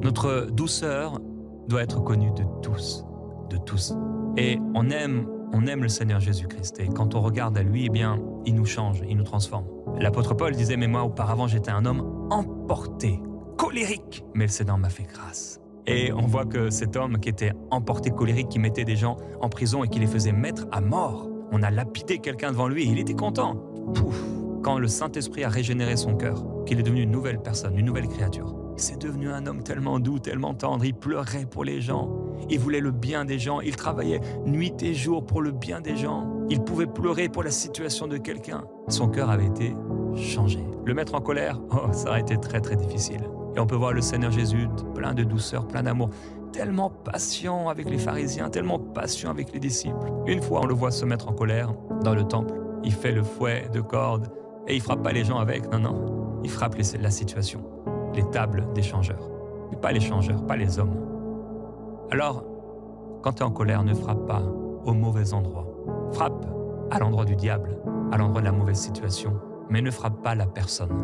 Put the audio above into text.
Notre douceur doit être connue de tous, de tous. Et on aime le Seigneur Jésus-Christ. Et quand on regarde à lui, eh bien, il nous change, il nous transforme. L'apôtre Paul disait, mais moi, auparavant, j'étais un homme emporté, colérique, mais le Seigneur m'a fait grâce. Et on voit que cet homme qui était emporté, colérique, qui mettait des gens en prison et qui les faisait mettre à mort, on a lapidé quelqu'un devant lui et il était content. Pouf! Quand le Saint-Esprit a régénéré son cœur, qu'il est devenu une nouvelle personne, une nouvelle créature, c'est devenu un homme tellement doux, tellement tendre, il pleurait pour les gens, il voulait le bien des gens, il travaillait nuit et jour pour le bien des gens, il pouvait pleurer pour la situation de quelqu'un. Son cœur avait été changé. Le mettre en colère, oh, ça aurait été très très difficile. Et on peut voir le Seigneur Jésus plein de douceur, plein d'amour, tellement patient avec les pharisiens, tellement patient avec les disciples. Une fois, on le voit se mettre en colère dans le temple. Il fait le fouet de cordes et il frappe pas les gens avec, non. Il frappe la situation, les tables des changeurs. Mais pas les changeurs, pas les hommes. Alors, quand tu es en colère, ne frappe pas au mauvais endroit. Frappe à l'endroit du diable, à l'endroit de la mauvaise situation, mais ne frappe pas la personne.